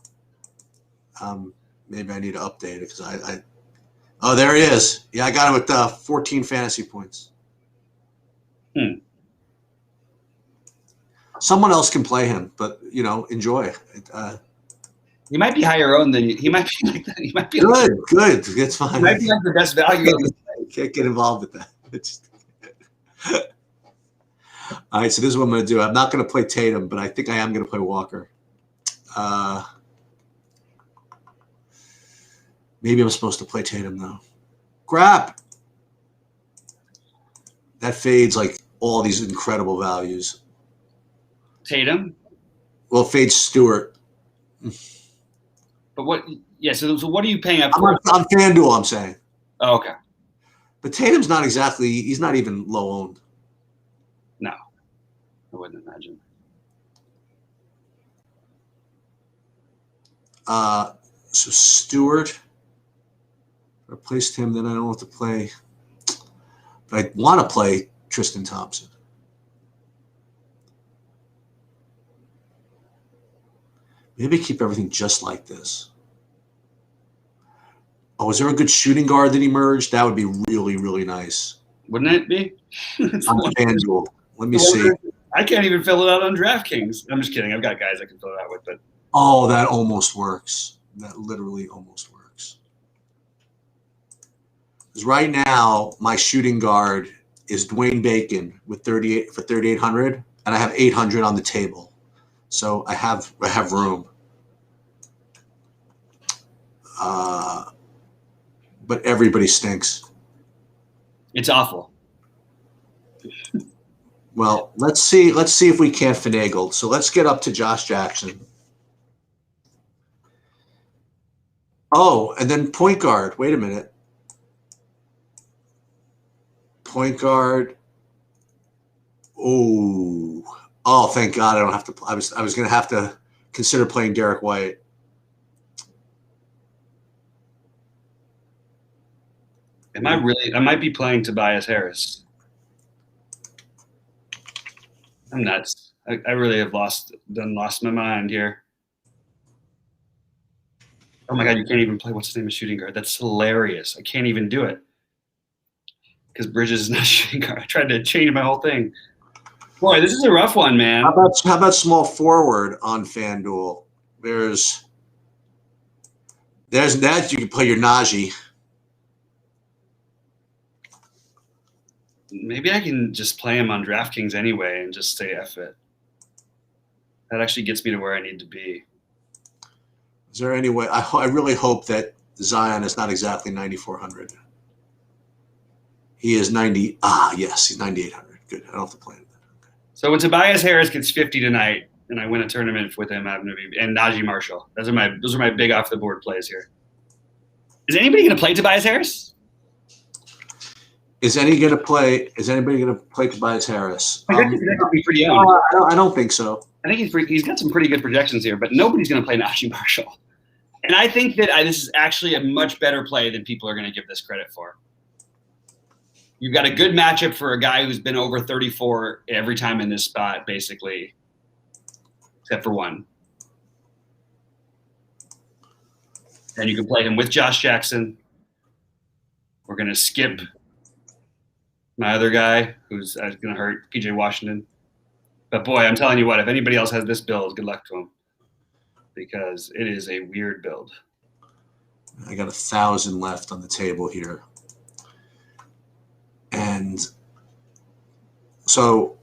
Maybe I need to update it because oh, there he is. Yeah, I got him with 14 fantasy points. Someone else can play him, but enjoy. He might be higher owned than you. He might be like that. He might be good. It's fine. He might be like the best value. Can't get involved with that. All right, so this is what I'm going to do. I'm not going to play Tatum, but I think I am going to play Walker. Maybe I'm supposed to play Tatum though. Crap. That fades like all these incredible values. Tatum. Well, it fades Stewart. But what? Yeah. So what are you paying up I'm for? on FanDuel, I'm saying. Oh, okay. But Tatum's not exactly. He's not even low owned. No, I wouldn't imagine. So Stewart replaced him. Then I don't know what to play. But I want to play Tristan Thompson. Maybe keep everything just like this. Oh, is there a good shooting guard that emerged? That would be really, really nice. Wouldn't it be? On FanDuel. Let me see. I can't even fill it out on DraftKings. I'm just kidding. I've got guys I can fill it out with, but Oh, that almost works. That literally almost works. Because right now, my shooting guard is Dwayne Bacon with 38 for 3,800, and I have 800 on the table, so I have room. But everybody stinks. it's awful. Well, let's see if we can't finagle. So let's get up to Josh Jackson. Oh, and then point guard. Wait a minute. Point guard. Oh, thank God I don't have to. I was going to have to consider playing Derek White. I might be playing Tobias Harris. I'm nuts. I really have lost my mind here. Oh my God, you can't even play what's his name of shooting guard. That's hilarious. I can't even do it. Because Bridges is not shooting guard. I tried to change my whole thing. Boy, this is a rough one, man. How about small forward on FanDuel? There's that. You can play your Naji. Maybe I can just play him on DraftKings anyway and just say F it. That actually gets me to where I need to be. Is there any way? I really hope that Zion is not exactly 9,400. He is 90. Yes, he's 9,800. Good. I don't have to play him. Okay. So when Tobias Harris gets 50 tonight and I win a tournament with him, I'm gonna be, and Naji Marshall. Those are my big off the board plays here. Is anybody gonna play Tobias Harris? Is anybody going to play Tobias Harris? I think he's be pretty owned. I don't think so. I think he's got some pretty good projections here, but nobody's going to play Naji Marshall. And I think that this is actually a much better play than people are going to give this credit for. You've got a good matchup for a guy who's been over 34 every time in this spot, basically, except for one. And you can play him with Josh Jackson. We're going to skip my other guy who's going to hurt, PJ Washington. But boy, I'm telling you what, if anybody else has this build, good luck to them, because it is a weird build. I got 1,000 left on the table here. And so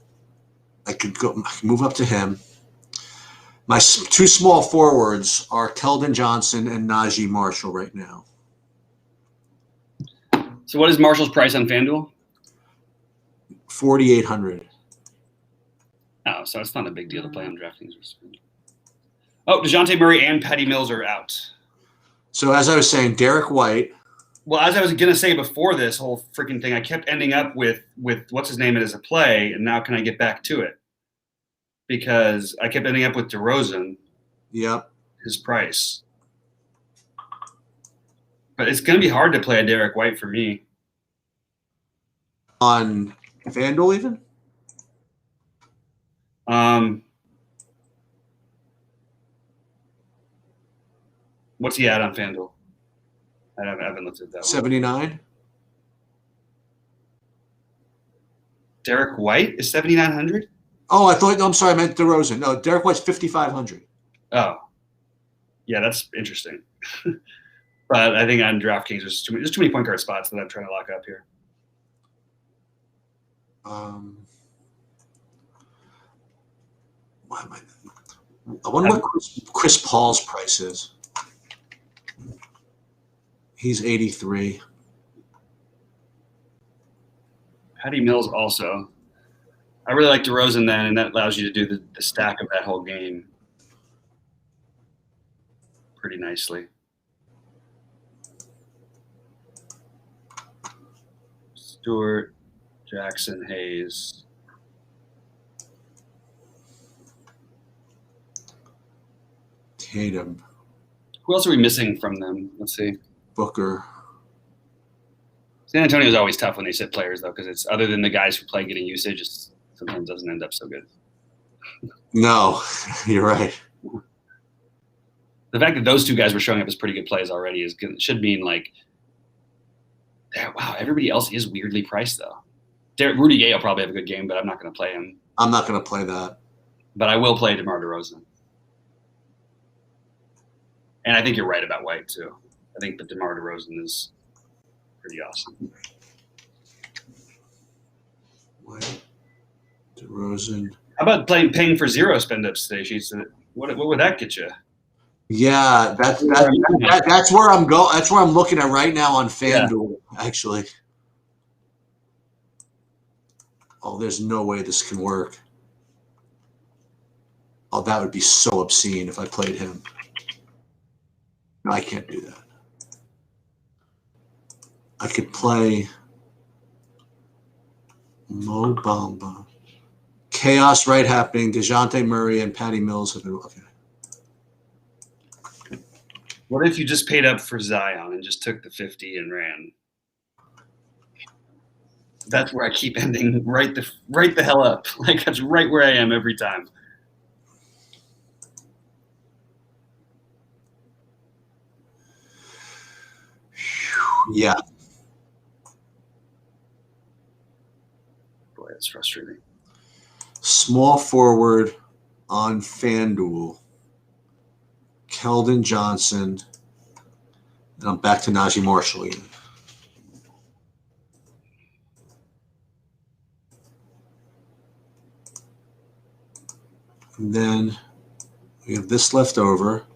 I can move up to him. My two small forwards are Keldon Johnson and Naji Marshall right now. So what is Marshall's price on FanDuel? 4,800. Oh, so it's not a big deal to play on DraftKings. Oh, DeJounte Murray and Patty Mills are out. So as I was saying, Derek White. Well, as I was going to say before this whole freaking thing, I kept ending up with what's his name as a play, and now can I get back to it? Because I kept ending up with DeRozan. Yep. His price. But it's going to be hard to play a Derek White for me. On FanDuel even? What's he at on FanDuel? I haven't looked at that. 79. Derek White is 7,900. Oh, I'm sorry. I meant DeRozan. No, Derek White's 5,500. Oh, yeah, that's interesting. But I think on DraftKings there's too many point guard spots that I'm trying to lock up here. Why am I wonder what Chris Paul's price is. He's 83. Patty Mills also. I really like DeRozan then, and that allows you to do the stack of that whole game pretty nicely. Stewart, Jackson, Hayes. Tatum. Who else are we missing from them? Let's see. Booker. San Antonio is always tough when they sit players, though, because it's other than the guys who play getting usage, it sometimes doesn't end up so good. No, you're right. The fact that those two guys were showing up as pretty good plays already should mean like, wow, everybody else is weirdly priced though. Rudy Gay will probably have a good game, but I'm not going to play him. I'm not going to play that. But I will play DeMar DeRozan. And I think you're right about White too. I think that DeMar DeRozan is pretty awesome. White, DeRozan. How about paying for zero spend-ups today, Sheets? What would that get you? Yeah, that's where I'm going. That's where I'm looking at right now on FanDuel, actually. Oh, there's no way this can work. Oh, that would be so obscene if I played him. No, I can't do that. I could play Mo Bamba. Chaos right happening. DeJounte Murray and Patty Mills have been okay. What if you just paid up for Zion and just took the 50 and ran? That's where I keep ending right the hell up. Like that's right where I am every time. Yeah. Boy, that's frustrating. Small forward on FanDuel. Keldon Johnson. And I'm back to Naji Marshall again. And then we have this left over.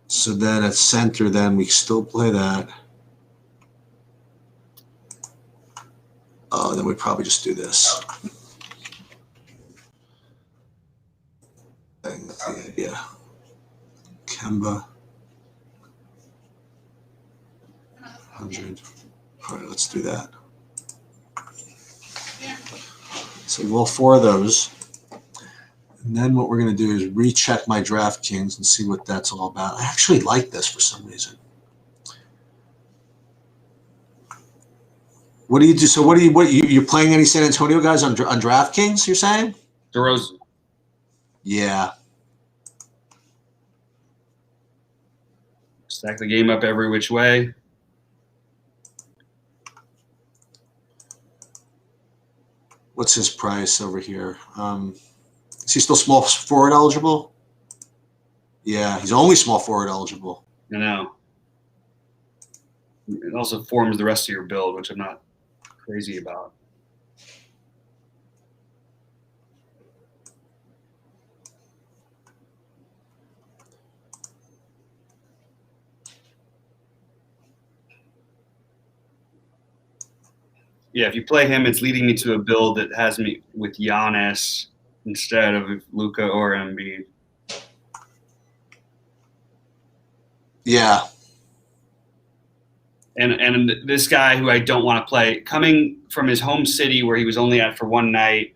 So then at center, then we still play that. Oh, then we probably just do this. That's the idea. Kemba. 100. All right, let's do that. So we'll four of those. And then what we're going to do is recheck my DraftKings and see what that's all about. I actually like this for some reason. What do you do? So you're playing any San Antonio guys on DraftKings, you're saying? DeRozan. Yeah. Stack the game up every which way. What's his price over here? Is he still small forward eligible? Yeah, he's only small forward eligible. I know. It also forms the rest of your build, which I'm not crazy about. Yeah, if you play him, it's leading me to a build that has me with Giannis instead of Luka or Embiid. Yeah. And this guy who I don't want to play, coming from his home city where he was only at for one night,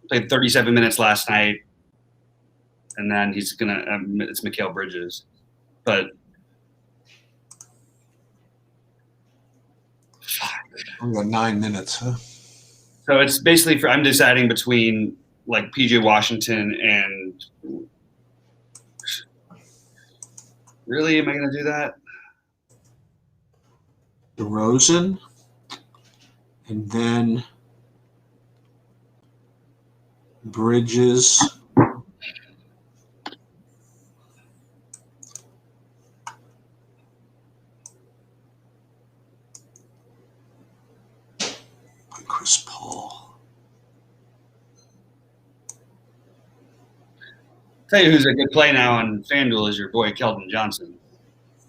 played 37 minutes last night, and then he's gonna it's Mikal Bridges, but We got 9 minutes, huh? So it's basically I'm deciding between like PJ Washington and really, am I going to do that? DeRozan, and then Bridges. Chris Paul. Tell you who's a good play now on FanDuel is your boy Keldon Johnson.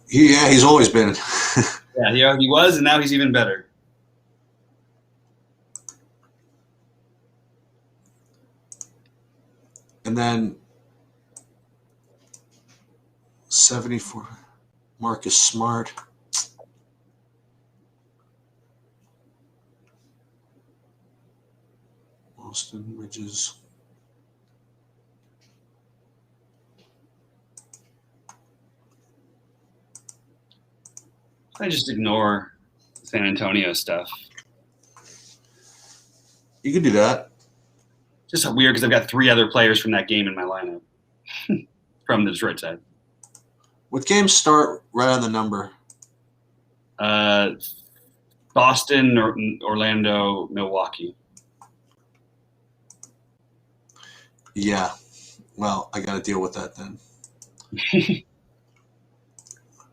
Yeah, he's always been. Yeah, he was, and now he's even better. And then 74, Marcus Smart. Austin Ridges. I just ignore San Antonio stuff. You can do that. Just weird because I've got 3 other players from that game in my lineup from the Detroit side. What games start right on the number? Boston, Orlando, Milwaukee. Yeah. Well, I got to deal with that then.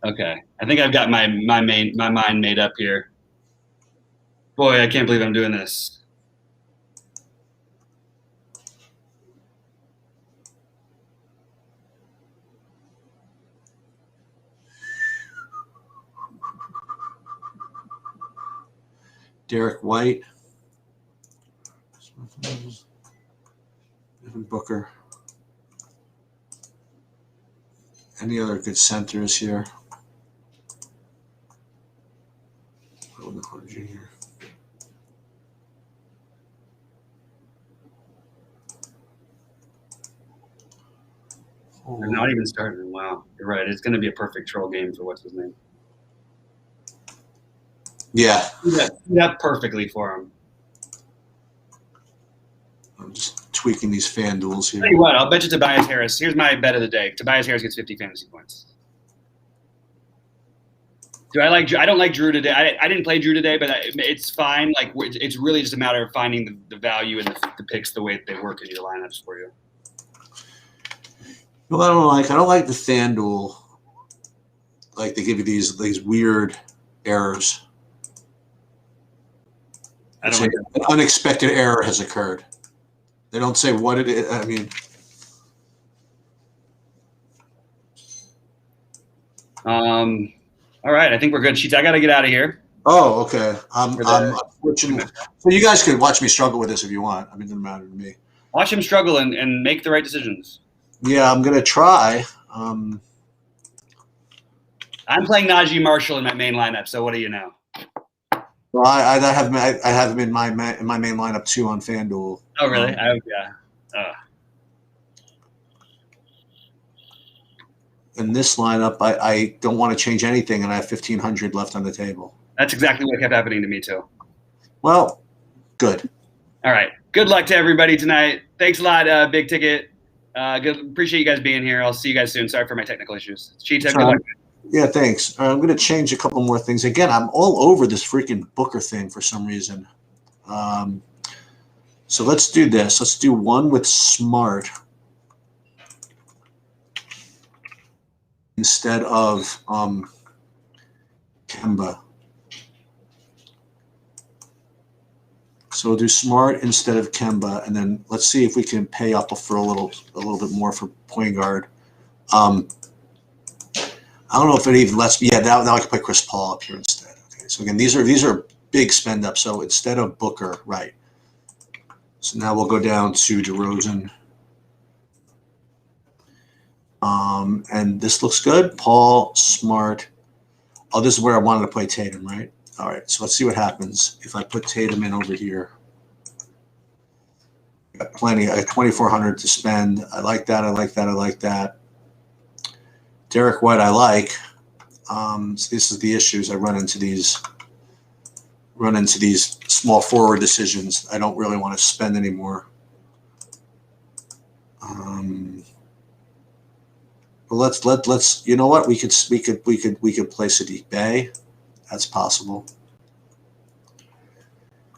Okay. I think I've got my mind made up here. Boy, I can't believe I'm doing this. Derek White. Devin Booker. Any other good centers here? Junior. They're not even starting. Wow, you're right. It's going to be a perfect troll game for what's his name. Yeah. That perfectly for him. I'm just tweaking these fan duels here. Tell you what, I'll bet you Tobias Harris. Here's my bet of the day. Tobias Harris gets 50 fantasy points. I don't like Drew today. I didn't play Drew today, but it's fine. Like it's really just a matter of finding the value in the picks the way they work in your lineups for you. Well, I don't like the FanDuel. Like they give you these weird errors. I don't like an unexpected error has occurred. They don't say what it is. I mean, all right, I think we're good. Sheets, I got to get out of here. Oh, okay. I'm unfortunate. So you guys could watch me struggle with this if you want. I mean, it doesn't matter to me. Watch him struggle and make the right decisions. Yeah, I'm gonna try. I'm playing Naji Marshall in my main lineup. So what do you know? Well, I have him in my main lineup too on FanDuel. Oh, really? Yeah. In this lineup, I don't want to change anything, and I have 1,500 left on the table. That's exactly what kept happening to me too. Well, good. All right. Good luck to everybody tonight. Thanks a lot, Big Ticket. Appreciate you guys being here. I'll see you guys soon. Sorry for my technical issues. Cheats, have good luck. Yeah, thanks. I'm going to change a couple more things. Again, I'm all over this freaking Booker thing for some reason. So let's do this. Let's do one with Smart instead of Kemba. So we'll do Smart instead of Kemba, and then let's see if we can pay up for a little bit more for point guard. I don't know if it even lets me. Yeah, now I can put Chris Paul up here instead. Okay, so again, these are big spend ups. So instead of Booker, right? So now we'll go down to DeRozan, and this looks good. Paul, Smart. Oh, this is where I wanted to play Tatum, right? All right, so let's see what happens if I put Tatum in over here. Got plenty. I have 2,400 to spend. I like that. I like that. I like that. Derek White, I like. So this is the issues. I run into these small forward decisions. I don't really want to spend anymore. Well, let's. You know what? We could play Sadiq Bey. That's possible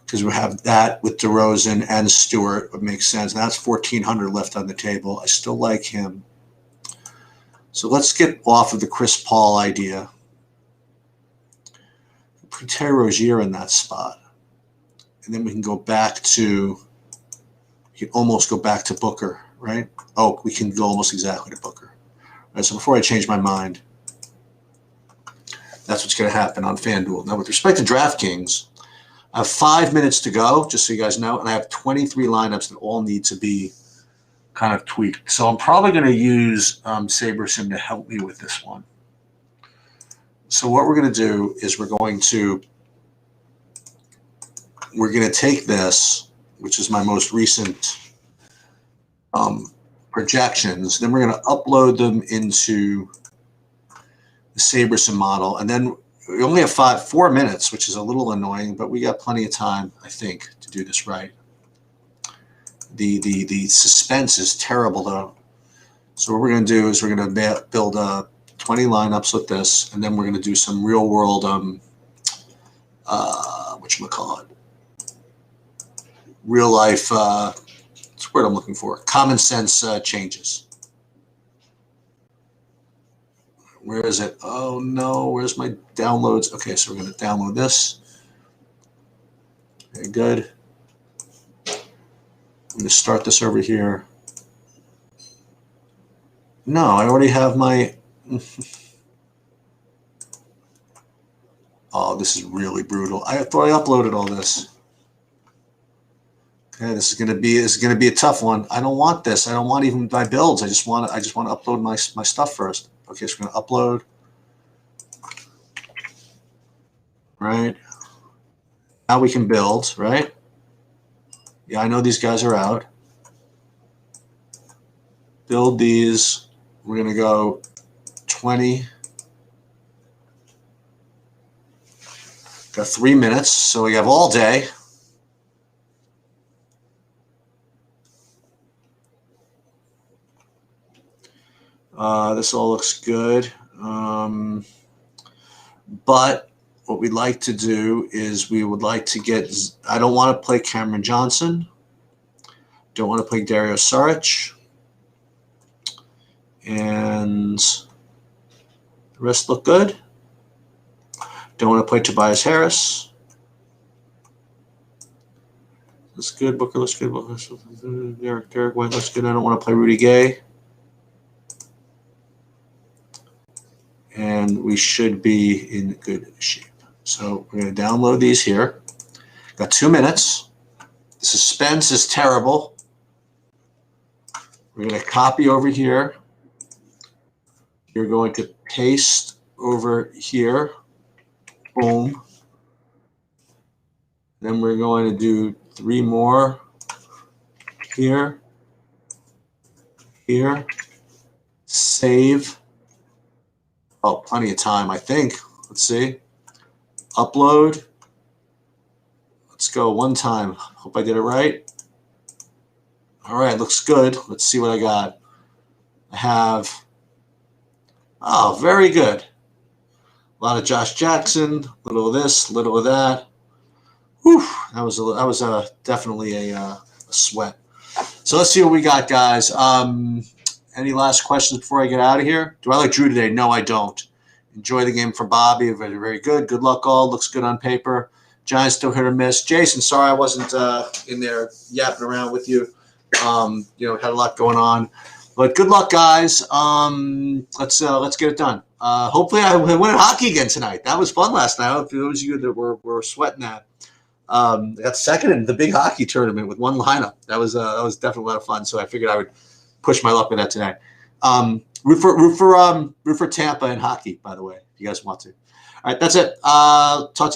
because we have that with DeRozan and Stewart. It makes sense. Now that's 1,400 left on the table. I still like him. So let's get off of the Chris Paul idea. Put Terry Rozier in that spot. And then we can go back to, we can almost go back to Booker, right? Oh, we can go almost exactly to Booker. All right, so before I change my mind, that's what's going to happen on FanDuel. Now, with respect to DraftKings, I have 5 minutes to go, just so you guys know, and I have 23 lineups that all need to be kind of tweaked. So I'm probably going to use SaberSim to help me with this one. So what we're going to do is we're going to take this, which is my most recent projections. Then we're going to upload them into the SaberSim model, and then we only have 4 minutes, which is a little annoying, but we got plenty of time, I think, to do this right. The suspense is terrible, though. So what we're going to do is we're going to build 20 lineups with this, and then we're going to do some real world whatchamacallit, real life. What's the word I'm looking for? Common sense changes. Where is it? Oh no, where's my downloads? Okay, so we're going to download this. Very good. I'm going to start this over here. No, I already have my. Oh, this is really brutal. I thought I uploaded all this. Okay, this is going to be a tough one. I don't want this. I don't want even my builds. I just want to upload my stuff first. Okay, so we're going to upload. Right. Now we can build, right? Yeah, I know these guys are out. Build these. We're going to go 20. Got 3 minutes, so we have all day. This all looks good. But what we'd like to do is we would like to get, I don't want to play Cameron Johnson. Don't want to play Dario Saric. And the rest look good. Don't want to play Tobias Harris. Looks good. Booker looks good. Derek White looks good. I don't want to play Rudy Gay. And we should be in good shape. So we're going to download these here. Got 2 minutes. The suspense is terrible. We're going to copy over here. You're going to paste over here. Boom. Then we're going to do 3 more here. Here. Save. Oh, plenty of time, I think. Let's see. Upload. Let's go one time. Hope I did it right. All right, looks good. Let's see what I got. I have, oh, very good. A lot of Josh Jackson, little of this, little of that. Whew, that was definitely a sweat. So let's see what we got, guys. Any last questions before I get out of here? Do I like Drew today? No, I don't. Enjoy the game for Bobby. Very, very good. Good luck, all. Looks good on paper. Giants still hit or miss. Jason, sorry I wasn't in there yapping around with you. Had a lot going on. But good luck, guys. Let's get it done. Hopefully I win at hockey again tonight. That was fun last night. For those of you that were sweating that. I got second in the big hockey tournament with one lineup. That was definitely a lot of fun. So I figured I would push my luck with that today. Root for Tampa in hockey, by the way, if you guys want to. All right, that's it. Talk to you.